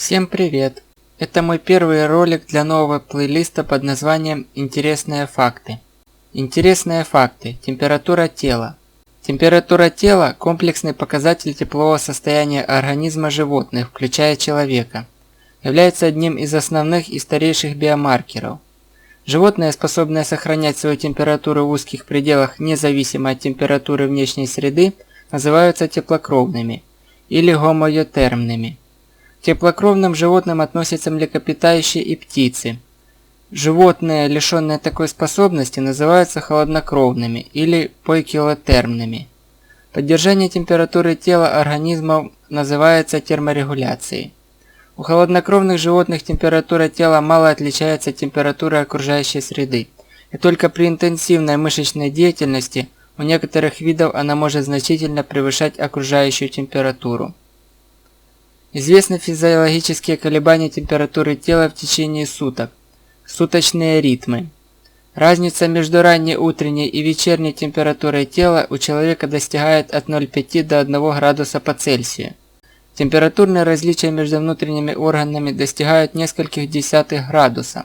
Всем привет! Это мой первый ролик для нового плейлиста под названием «Интересные факты». Интересные факты. Температура тела. Температура тела – комплексный показатель теплового состояния организма животных, включая человека. Является одним из основных и старейших биомаркеров. Животные, способные сохранять свою температуру в узких пределах независимо от температуры внешней среды, называются теплокровными или гомеотермными. К теплокровным животным относятся млекопитающие и птицы. Животные, лишенные такой способности, называются холоднокровными или поикилотермными. Поддержание температуры тела организмов называется терморегуляцией. У холоднокровных животных температура тела мало отличается от температуры окружающей среды, и только при интенсивной мышечной деятельности у некоторых видов она может значительно превышать окружающую температуру. Известны физиологические колебания температуры тела в течение суток. Суточные ритмы. Разница между ранней утренней и вечерней температурой тела у человека достигает от 0,5 до 1 градуса по Цельсию. Температурные различия между внутренними органами достигают нескольких десятых градуса.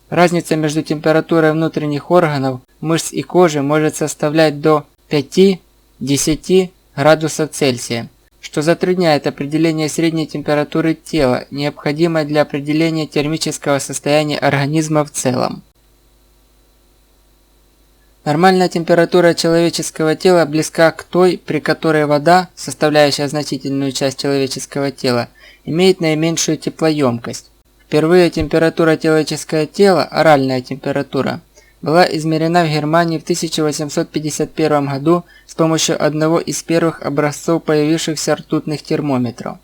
Разница между температурой внутренних органов, мышц и кожи может составлять до 5-10 градусов Цельсия, что затрудняет определение средней температуры тела, необходимой для определения термического состояния организма в целом. Нормальная температура человеческого тела близка к той, при которой вода, составляющая значительную часть человеческого тела, имеет наименьшую теплоемкость. Впервые температура человеческого тела, оральная температура, была измерена в Германии в 1851 году с помощью одного из первых образцов появившихся ртутных термометров.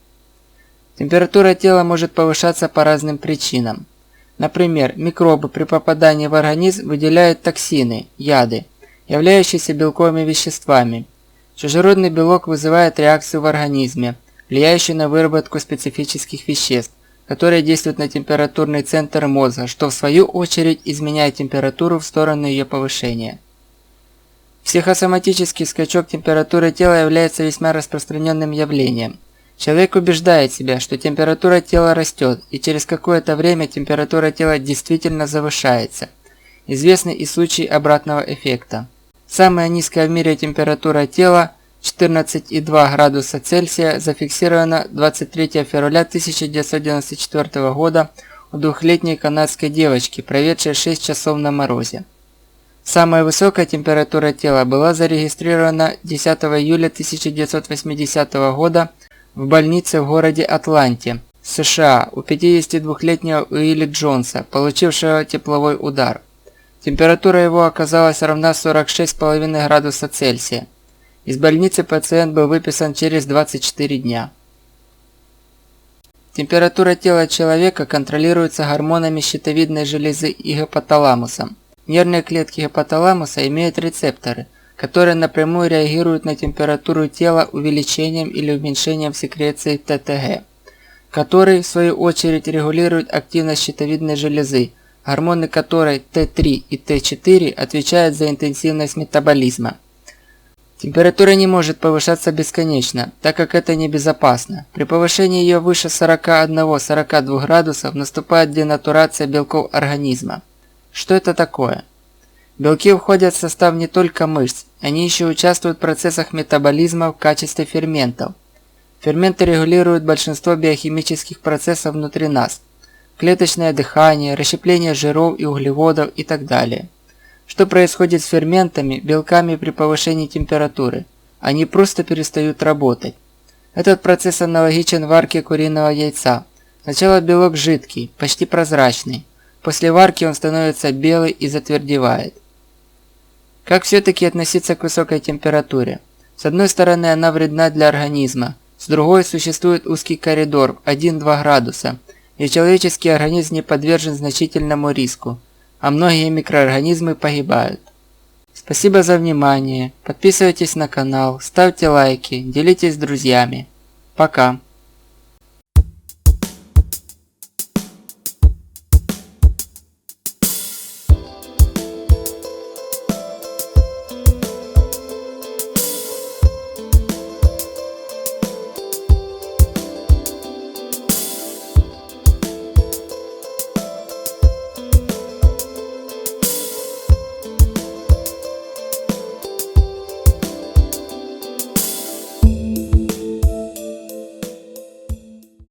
Температура тела может повышаться по разным причинам. Например, микробы при попадании в организм выделяют токсины, яды, являющиеся белковыми веществами. Чужеродный белок вызывает реакцию в организме, влияющую на выработку специфических веществ, которые действуют на температурный центр мозга, что в свою очередь изменяет температуру в сторону ее повышения. Психосоматический скачок температуры тела является весьма распространенным явлением. Человек убеждает себя, что температура тела растет, и через какое-то время температура тела действительно завышается. Известны и случаи обратного эффекта. Самая низкая в мире температура тела 14,2 градуса Цельсия зафиксирована 23 февраля 1994 года у двухлетней канадской девочки, проведшей 6 часов на морозе. Самая высокая температура тела была зарегистрирована 10 июля 1980 года в больнице в городе Атланте, США, у 52-летнего Уилли Джонса, получившего тепловой удар. Температура его оказалась равна 46,5 градуса Цельсия. Из больницы пациент был выписан через 24 дня. Температура тела человека контролируется гормонами щитовидной железы и гипоталамусом. Нервные клетки гипоталамуса имеют рецепторы, которые напрямую реагируют на температуру тела увеличением или уменьшением секреции ТТГ, который, в свою очередь, регулирует активность щитовидной железы, гормоны которой Т3 и Т4 отвечают за интенсивность метаболизма. Температура не может повышаться бесконечно, так как это небезопасно. При повышении ее выше 41-42 градусов наступает денатурация белков организма. Что это такое? Белки входят в состав не только мышц, они еще участвуют в процессах метаболизма в качестве ферментов. Ферменты регулируют большинство биохимических процессов внутри нас. Клеточное дыхание, расщепление жиров и углеводов и так далее. Что происходит с ферментами, белками при повышении температуры? Они просто перестают работать. Этот процесс аналогичен варке куриного яйца. Сначала белок жидкий, почти прозрачный. После варки он становится белый и затвердевает. Как все-таки относиться к высокой температуре? С одной стороны, она вредна для организма, с другой существует узкий коридор 1-2 градуса, и человеческий организм не подвержен значительному риску, а многие микроорганизмы погибают. Спасибо за внимание, подписывайтесь на канал, ставьте лайки, делитесь с друзьями. Пока!